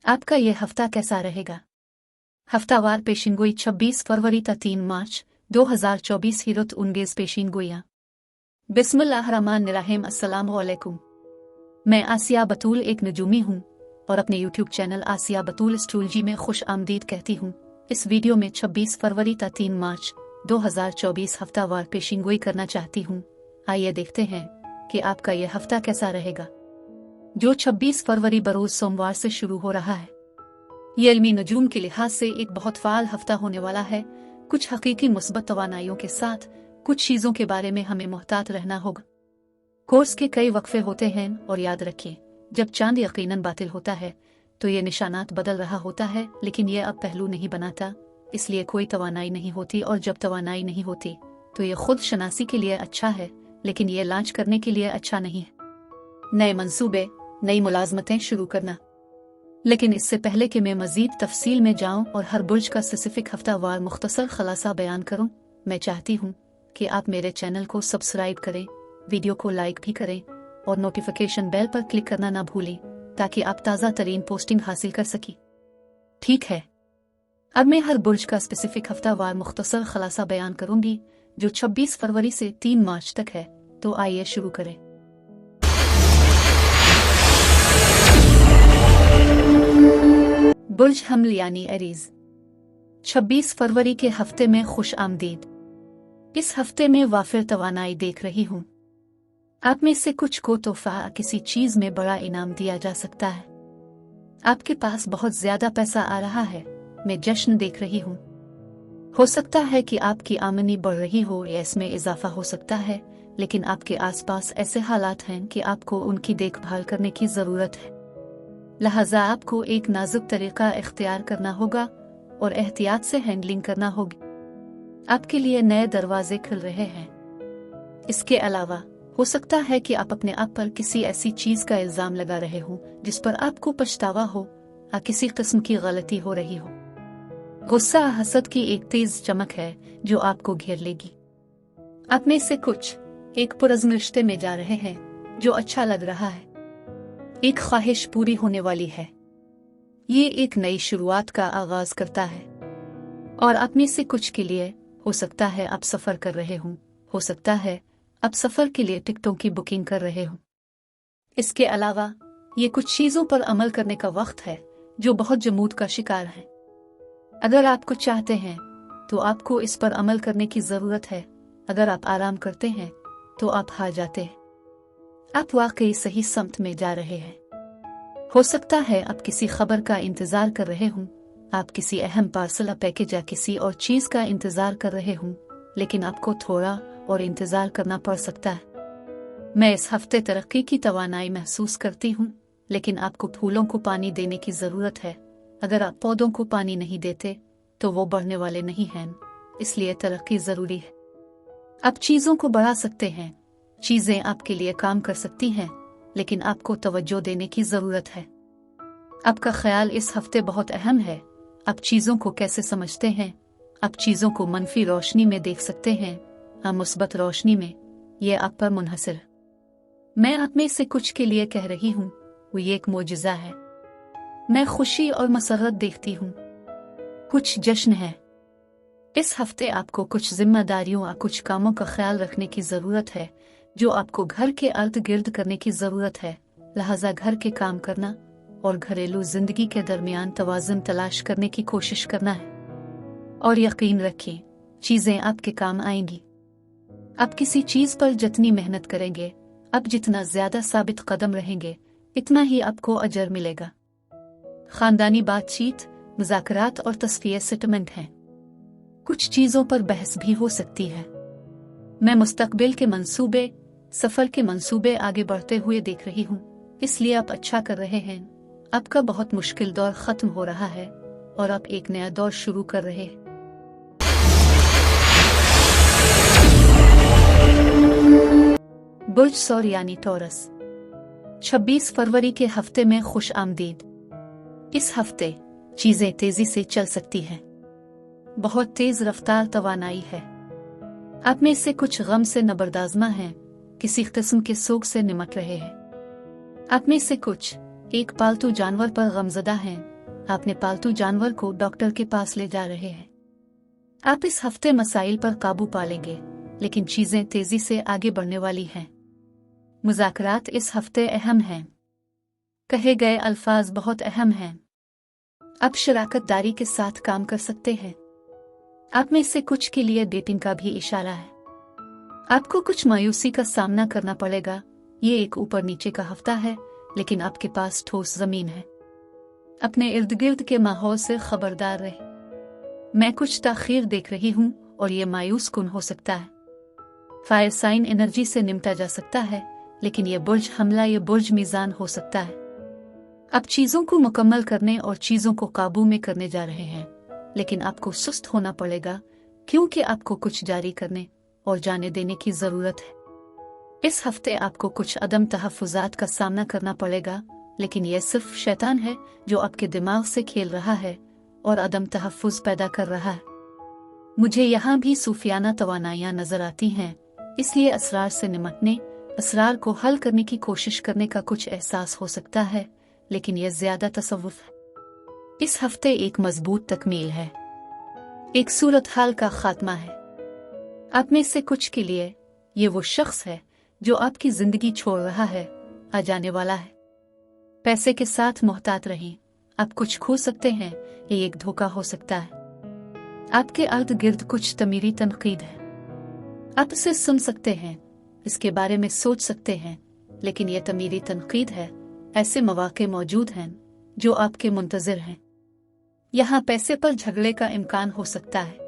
आपका ये हफ्ता कैसा रहेगा? हफ्तावार पेशिनगोई 26 फरवरी ता 3 मार्च 2024 हिरुत उनगेज पेशिनगोइयाँ। बिस्मिल्लाहिर्रहमानिर्रहीम। अस्सलाम वालेकुम। मैं आसिया बतूल एक नजूमी हूँ और अपने यूट्यूब चैनल आसिया बतूल एस्ट्रोलॉजी में खुश आमदीद कहती हूँ। इस वीडियो में 26 फरवरी ता 3 मार्च 2024 हफ्तावार पेशिनगोई करना चाहती हूँ। आइए देखते हैं कि आपका यह हफ्ता कैसा रहेगा, जो 26 फरवरी बरोज सोमवार से शुरू हो रहा है। ये इल्मी नजूम के लिहाज से एक बहुत फाल हफ्ता होने वाला है। कुछ हकीकी मुस्बत तवानाइयों के साथ कुछ चीज़ों के बारे में हमें मोहतात रहना होगा। कोर्स के कई वक्फे होते हैं और याद रखिए, जब चांद यकीनन बातिल होता है तो ये निशानात बदल रहा होता है, लेकिन ये अब पहलू नहीं बनाता, इसलिए कोई तवानाई नहीं होती। और जब तवानाई नहीं होती तो ये खुद शनासी के लिए अच्छा है, लेकिन ये लांच करने के लिए अच्छा नहीं है। नए मंसूबे, नई मुलाजमतें शुरू करना। लेकिन इससे पहले कि मैं मजीद तफसील में जाऊं और हर बुर्ज का स्पेसिफिक हफ्तावार मुख्तसर खलासा बयान करूं, मैं चाहती हूं कि आप मेरे चैनल को सब्सक्राइब करें, वीडियो को लाइक भी करें और नोटिफिकेशन बेल पर क्लिक करना ना भूलें, ताकि आप ताज़ा तरीन पोस्टिंग हासिल कर सकें। ठीक है, अब मैं हर बुर्ज का स्पेसिफिक हफ्तावार मुख्तसर खलासा बयान करूंगी, जो 26 फरवरी से 3 मार्च तक है। तो आइए शुरू करें। बुर्ज हमल यानी एरीज। 26 फरवरी के हफ्ते में खुश आमदीद। इस हफ्ते में वाफिर तवानाई देख रही हूँ। आप में से कुछ को तोहफा किसी चीज में बड़ा इनाम दिया जा सकता है। आपके पास बहुत ज्यादा पैसा आ रहा है। मैं जश्न देख रही हूँ। हो सकता है कि आपकी आमदनी बढ़ रही हो या इसमें इजाफा हो सकता है, लेकिन आपके आसपास ऐसे हालात हैं कि आपको उनकी देखभाल करने की जरूरत है। लिहाजा आपको एक नाजुक तरीका इख्तियार करना होगा और एहतियात से हैंडलिंग करना होगी। आपके लिए नए दरवाजे खुल रहे हैं। इसके अलावा हो सकता है कि आप अपने आप पर किसी ऐसी चीज का इल्जाम लगा रहे हो जिस पर आपको पछतावा हो या किसी किस्म की गलती हो रही हो। गुस्सा हसद की एक तेज चमक है जो आपको घेर लेगी। आप में से कुछ एक पुरज़्म रिश्ते में जा रहे हैं जो अच्छा लग रहा है। एक ख्वाहिश पूरी होने वाली है। ये एक नई शुरुआत का आगाज करता है। और आप में से कुछ के लिए हो सकता है आप सफर कर रहे हों, हो सकता है आप सफर के लिए टिकटों की बुकिंग कर रहे हों। इसके अलावा ये कुछ चीजों पर अमल करने का वक्त है जो बहुत जमूद का शिकार है। अगर आप कुछ चाहते हैं तो आपको इस पर अमल करने की जरूरत है। अगर आप आराम करते हैं तो आप हार जाते हैं। आप वाकई सही समत में जा रहे हैं। हो सकता है आप किसी खबर का इंतजार कर रहे हों, आप किसी अहम पार्सल पैकेज या किसी और चीज का इंतजार कर रहे हों, लेकिन आपको थोड़ा और इंतजार करना पड़ सकता है। मैं इस हफ्ते तरक्की की तवानाई महसूस करती हूँ, लेकिन आपको फूलों को पानी देने की जरूरत है। अगर आप पौधों को पानी नहीं देते तो वो बढ़ने वाले नहीं हैं, इसलिए तरक्की जरूरी है। आप चीजों को बढ़ा सकते हैं, चीजें आपके लिए काम कर सकती हैं, लेकिन आपको तवज्जो देने की जरूरत है। आपका ख्याल इस हफ्ते बहुत अहम है। आप चीजों को कैसे समझते हैं? आप चीजों को मनफी रोशनी में देख सकते हैं या मुस्बत रोशनी में, यह आप पर मुनहसर। मैं आप में से कुछ के लिए कह रही हूँ, वो ये एक मोजिज़ा है। मैं खुशी और मसरत देखती हूँ। कुछ जश्न है। इस हफ्ते आपको कुछ जिम्मेदारियों या कुछ कामों का ख्याल रखने की जरूरत है जो आपको घर के इर्द गिर्द करने की जरूरत है। लिहाजा घर के काम करना और घरेलू जिंदगी के दरमियान तवाज़ुन तलाश करने की कोशिश करना है। और यकीन रखिए, चीजें आपके काम आएंगी। आप किसी चीज पर जितनी मेहनत करेंगे, आप जितना ज्यादा साबित कदम रहेंगे, इतना ही आपको अजर मिलेगा। खानदानी बातचीत, मुज़ाकरात और तस्फिये सेटलमेंट हैं। कुछ चीजों पर बहस भी हो सकती है। मैं मुस्तकबिल के मंसूबे, सफर के मंसूबे आगे बढ़ते हुए देख रही हूँ, इसलिए आप अच्छा कर रहे हैं। आपका बहुत मुश्किल दौर खत्म हो रहा है और आप एक नया दौर शुरू कर रहे हैं। बुर्ज सौर यानी टॉरस। 26 फरवरी के हफ्ते में खुश आमदीद। इस हफ्ते चीजें तेजी से चल सकती हैं। बहुत तेज रफ्तार तवानाई है। आप में से कुछ गम से नबरदाजमा हैं, किसी किस्म के सोग से निमट रहे हैं। आप में से कुछ एक पालतू जानवर पर गमजदा हैं अपने पालतू जानवर को डॉक्टर के पास ले जा रहे हैं। आप इस हफ्ते मसाइल पर काबू पा लेंगे, लेकिन चीजें तेजी से आगे बढ़ने वाली हैं। मुज़ाकरात इस हफ्ते अहम हैं। कहे गए अल्फाज बहुत अहम हैं। आप शराकतदारी के साथ काम कर सकते हैं। आप में से कुछ के लिए डेटिंग का भी इशारा है। आपको कुछ मायूसी का सामना करना पड़ेगा। ये एक ऊपर नीचे का हफ्ता है, लेकिन आपके पास ठोस जमीन है। अपने इर्द गिर्द के माहौल से खबरदार रहे। मैं कुछ ताखीर देख रही हूँ और ये मायूस कुन हो सकता है। फायर साइन एनर्जी से निपटा जा सकता है, लेकिन ये बुर्ज हमला, ये बुर्ज मीजान हो सकता है। आप चीजों को मुकम्मल करने और चीजों को काबू में करने जा रहे हैं, लेकिन आपको सुस्त होना पड़ेगा, क्योंकि आपको कुछ जारी करने और जाने देने की जरूरत है। इस हफ्ते आपको कुछ अदम तहफ़्फ़ुज़ात का सामना करना पड़ेगा, लेकिन यह सिर्फ शैतान है जो आपके दिमाग से खेल रहा है और अदम तहफ़्फ़ुज़ पैदा कर रहा है। मुझे यहाँ भी सूफियाना तवानाइयाँ नजर आती हैं, इसलिए असरार से निमटने, असरार को हल करने की कोशिश करने का कुछ एहसास हो सकता है, लेकिन यह ज्यादा तसव्वुफ है। इस हफ्ते एक मजबूत तकमील है, एक सूरत हाल का खात्मा है। आप में से कुछ के लिए ये वो शख्स है जो आपकी जिंदगी छोड़ रहा है, आ जाने वाला है। पैसे के साथ मोहतात रहें, आप कुछ खो सकते हैं, ये एक धोखा हो सकता है। आपके इर्द गिर्द कुछ तमीरी तनकीद है। आप इसे सुन सकते हैं, इसके बारे में सोच सकते हैं, लेकिन यह तमीरी तनकीद है। ऐसे मौके मौजूद हैं जो आपके मुंतज़िर हैं। यहाँ पैसे पर झगड़े का इम्कान हो सकता है।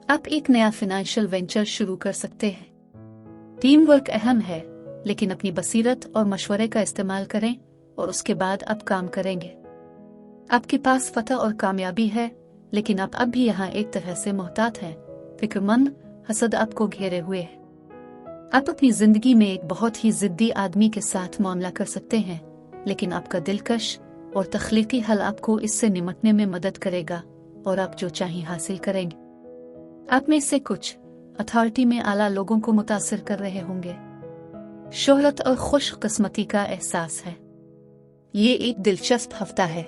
आप एक नया फाइनेंशियल वेंचर शुरू कर सकते हैं। टीम वर्क अहम है, लेकिन अपनी बसीरत और मशवरे का इस्तेमाल करें और उसके बाद आप काम करेंगे। आपके पास फतह और कामयाबी है, लेकिन आप अब भी यहाँ एक तरह से मोहतात हैं। फिक्रमंद हसद आपको घेरे हुए है। आप अपनी जिंदगी में एक बहुत ही जिद्दी आदमी के साथ मामला कर सकते हैं, लेकिन आपका दिलकश और तख्लीकी हल आपको इससे निमटने में मदद करेगा और आप जो चाहें हासिल करेंगे। आप में से कुछ अथॉरिटी में आला लोगों को मुतासिर कर रहे होंगे। शोहरत और खुश किस्मती का एहसास है। ये एक दिलचस्प हफ्ता है।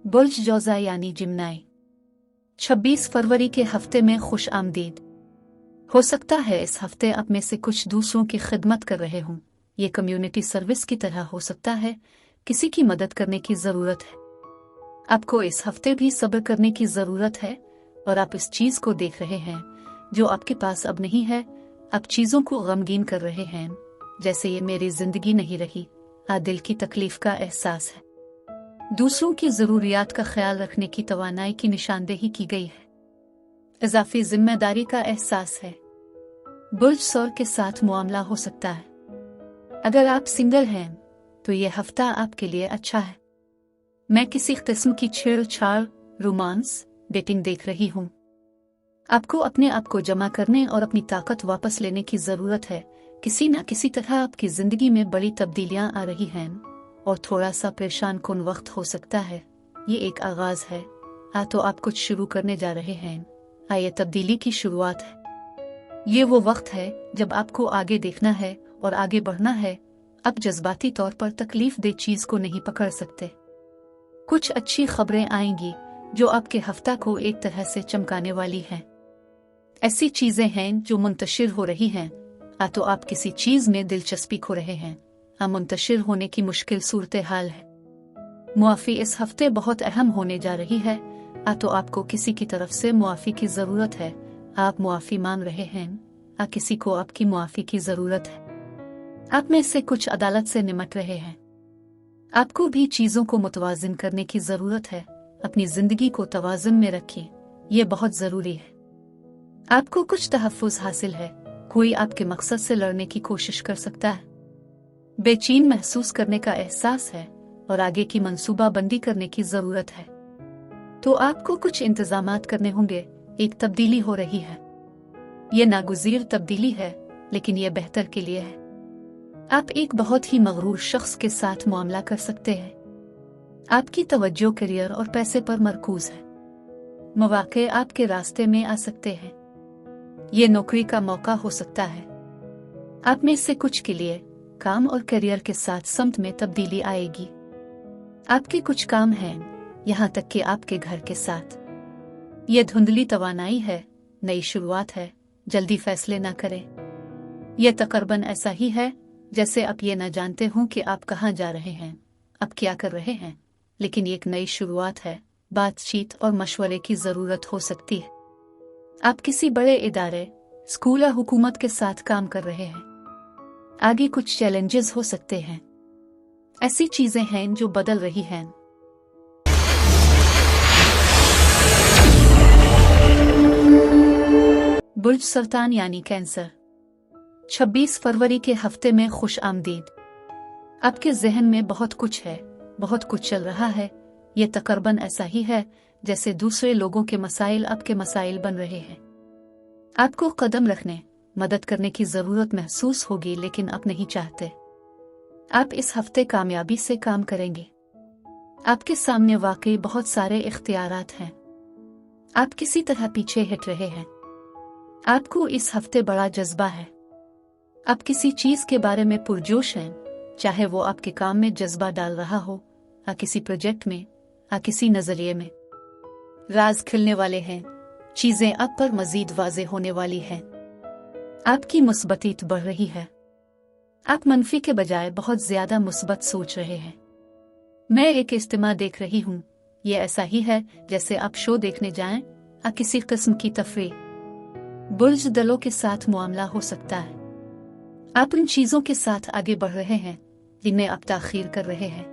बुर्ज जौज़ा यानी जिम्नाई, 26 फरवरी के हफ्ते में खुश आमदीद। हो सकता है इस हफ्ते आप में से कुछ दूसरों की खिदमत कर रहे हों। ये कम्युनिटी सर्विस की तरह हो सकता है, किसी की मदद करने की जरूरत है। आपको इस हफ्ते भी सब्र करने की जरूरत है और आप इस चीज को देख रहे हैं जो आपके पास अब नहीं है। आप चीजों को गमगीन कर रहे हैं, जैसे ये मेरी जिंदगी नहीं रही। दिल की तकलीफ का एहसास है। दूसरों की जरूरियात का ख्याल रखने की तवानाई की निशानदेही की गई है। इजाफी जिम्मेदारी का एहसास है। बुर्ज सौर के साथ मामला हो सकता है। अगर आप सिंगल हैं तो यह हफ्ता आपके लिए अच्छा है। मैं किसी किस्म की छेड़छाड़, रोमांस, डेटिंग देख रही हूँ। आपको अपने आप को जमा करने और अपनी ताकत वापस लेने की जरूरत है। किसी न किसी तरह आपकी जिंदगी में बड़ी तब्दीलियां आ रही हैं और थोड़ा सा परेशान कुन वक्त हो सकता है। ये एक आगाज है, तो आप कुछ शुरू करने जा रहे हैं। ये तब्दीली की शुरुआत है। ये वो वक्त है जब आपको आगे देखना है और आगे बढ़ना है। अब जज्बाती तौर पर तकलीफ दे चीज को नहीं पकड़ सकते। कुछ अच्छी खबरें आएंगी जो आपके हफ्ता को एक तरह से चमकाने वाली हैं। ऐसी चीजें हैं जो मुंतशिर हो रही हैं। तो आप किसी चीज में दिलचस्पी खो रहे हैं। मुंतशिर होने की मुश्किल सूरत हाल है। मुआफी इस हफ्ते बहुत अहम होने जा रही है। तो आपको किसी की तरफ से मुआफी की जरूरत है। आप मुआफी मांग रहे हैं। किसी को आपकी मुआफी की जरूरत है। आप में से कुछ अदालत से निमट रहे हैं। आपको भी चीजों को मुतवाजिन करने की जरूरत है। अपनी जिंदगी को तवाजुन में रखिए, ये बहुत जरूरी है। आपको कुछ तहफ़्फ़ुज़ हासिल है। कोई आपके मकसद से लड़ने की कोशिश कर सकता है। बेचैन महसूस करने का एहसास है और आगे की मंसूबाबंदी करने की जरूरत है। तो आपको कुछ इंतजामात करने होंगे। एक तब्दीली हो रही है। ये नागुज़ीर तब्दीली है, लेकिन ये बेहतर के लिए है। आप एक बहुत ही मगरूर शख्स के साथ मामला कर सकते हैं। आपकी तवज्जो करियर और पैसे पर मरकूज है। मौके आपके रास्ते में आ सकते हैं। ये नौकरी का मौका हो सकता है। आप में से कुछ के लिए काम और करियर के साथ समत में तब्दीली आएगी। आपके कुछ काम हैं, यहाँ तक कि आपके घर के साथ। यह धुंधली तवानाई है, नई शुरुआत है, जल्दी फैसले ना करें। यह तकरीबन ऐसा ही है जैसे आप ये न जानते हों कि आप कहाँ जा रहे हैं, आप क्या कर रहे हैं, लेकिन ये एक नई शुरुआत है। बातचीत और मशवरे की जरूरत हो सकती है। आप किसी बड़े इदारे, स्कूल या हुकूमत के साथ काम कर रहे हैं। आगे कुछ चैलेंजेस हो सकते हैं। ऐसी चीजें हैं जो बदल रही हैं। बुर्ज सरतान यानी कैंसर। 26 फरवरी के हफ्ते में खुश आमदीद। आपके जहन में बहुत कुछ है, बहुत कुछ चल रहा है। ये तकरीबन ऐसा ही है जैसे दूसरे लोगों के मसाइल आपके मसाइल बन रहे हैं। आपको कदम रखने, मदद करने की जरूरत महसूस होगी, लेकिन आप नहीं चाहते। आप इस हफ्ते कामयाबी से काम करेंगे। आपके सामने वाकई बहुत सारे इख्तियारात हैं। आप किसी तरह पीछे हट रहे हैं। आपको इस हफ्ते बड़ा जज्बा है। आप किसी चीज के बारे में पुरजोश हैं, चाहे वो आपके काम में जज्बा डाल रहा हो, या किसी प्रोजेक्ट में, या किसी नजरिए में। राज खिलने वाले हैं, चीजें अब पर मजीद वाज़ेह होने वाली हैं। आपकी मुस्बतीत बढ़ रही है। आप मनफी के बजाय बहुत ज्यादा मुस्बत सोच रहे हैं। मैं एक इज्तिमा देख रही हूँ। ये ऐसा ही है जैसे आप शो देखने जाएं या किसी किस्म की तफरीह। बुर्ज दलों के साथ मामला हो सकता है। आप उन चीजों के साथ आगे बढ़ रहे हैं जिनमें आप ताखीर कर रहे हैं।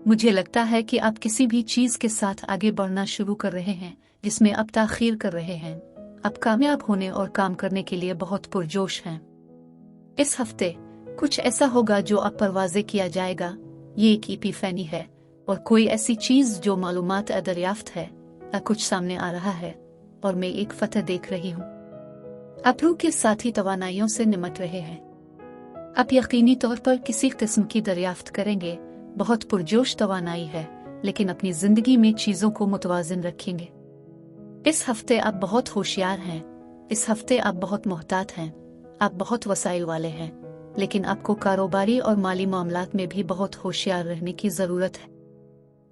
मुझे लगता है कि आप किसी भी चीज के साथ आगे बढ़ना शुरू कर रहे हैं जिसमें आप ताखीर कर रहे हैं। आप कामयाब होने और काम करने के लिए बहुत पुरजोश हैं। इस हफ्ते कुछ ऐसा होगा जो आप पर वाज़ेह किया जाएगा। ये एक एपिफैनी है और कोई ऐसी चीज जो मालूमात दरियाफ्त है या कुछ सामने आ रहा है, और मैं एक फतह देख रही हूँ। आप रूह के साथी तवानाइयों से निमट रहे हैं। आप यकीनी तौर पर किसी किस्म की दरियाफ्त करेंगे। बहुत पुरजोश तवानाई है, लेकिन अपनी जिंदगी में चीजों को मुतवाजिन रखेंगे। इस हफ्ते आप बहुत होशियार हैं। इस हफ्ते आप बहुत मोहतात हैं। आप बहुत वसाइल वाले हैं, लेकिन आपको कारोबारी और माली मामलात में भी बहुत होशियार रहने की जरूरत है।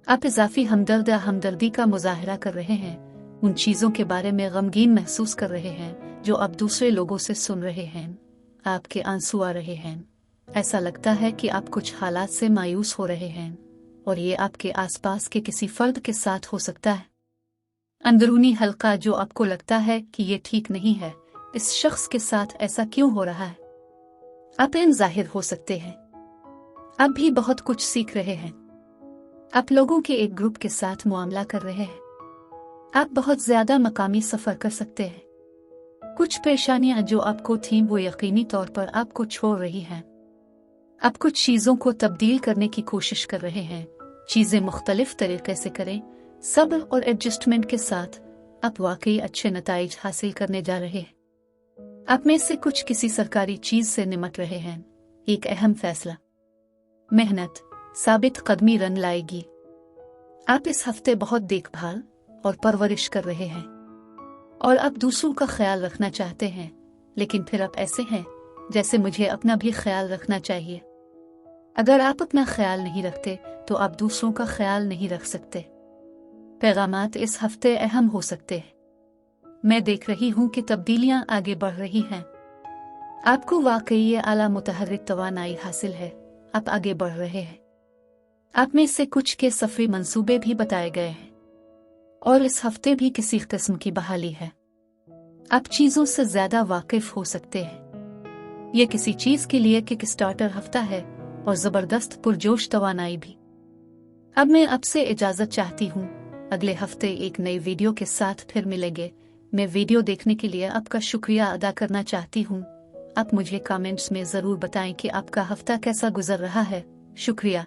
आप इजाफी हमदर्द या हमदर्दी का मुजाहरा कर रहे हैं। उन चीजों के बारे में गमगीन महसूस कर रहे हैं जो आप दूसरे लोगों से सुन रहे हैं। आपके आंसू आ रहे हैं। ऐसा लगता है कि आप कुछ हालात से मायूस हो रहे हैं, और ये आपके आसपास के किसी फर्द के साथ हो सकता है। अंदरूनी हल्का जो आपको लगता है कि ये ठीक नहीं है, इस शख्स के साथ ऐसा क्यों हो रहा है। आप इन जाहिर हो सकते हैं। आप भी बहुत कुछ सीख रहे हैं। आप लोगों के एक ग्रुप के साथ मुआमला कर रहे हैं। आप बहुत ज्यादा मकामी सफर कर सकते हैं। कुछ परेशानियां जो आपको थीं वो यकीनी तौर पर आपको छोड़ रही हैं। आप कुछ चीजों को तब्दील करने की कोशिश कर रहे हैं। चीजें मुख्तलिफ तरीके से करें। सब्र और एडजस्टमेंट के साथ आप वाकई अच्छे नताइज हासिल करने जा रहे हैं। आप में से कुछ किसी सरकारी चीज से निमट रहे हैं। एक अहम फैसला, मेहनत, साबित कदमी रन लाएगी। आप इस हफ्ते बहुत देखभाल और परवरिश कर रहे हैं, और आप दूसरों का ख्याल रखना चाहते हैं, लेकिन फिर आप ऐसे हैं जैसे मुझे अपना भी ख्याल रखना चाहिए। अगर आप अपना ख्याल नहीं रखते तो आप दूसरों का ख्याल नहीं रख सकते। पैगामात इस हफ्ते अहम हो सकते हैं। मैं देख रही हूँ कि तब्दीलियां आगे बढ़ रही हैं। आपको वाकई ये आला मुतहर्रिक तवानाई हासिल है। आप आगे बढ़ रहे हैं। आप में से कुछ के सफरी मंसूबे भी बताए गए हैं, और इस हफ्ते भी किसी किस्म की बहाली है। आप चीजों से ज्यादा वाकिफ हो सकते हैं। ये किसी चीज के लिए किक स्टार्टर हफ्ता है, और जबरदस्त पुरजोश तवानाई भी। अब मैं आपसे इजाजत चाहती हूँ। अगले हफ्ते एक नई वीडियो के साथ फिर मिलेंगे। मैं वीडियो देखने के लिए आपका शुक्रिया अदा करना चाहती हूँ। आप मुझे कमेंट्स में जरूर बताएं कि आपका हफ्ता कैसा गुजर रहा है। शुक्रिया।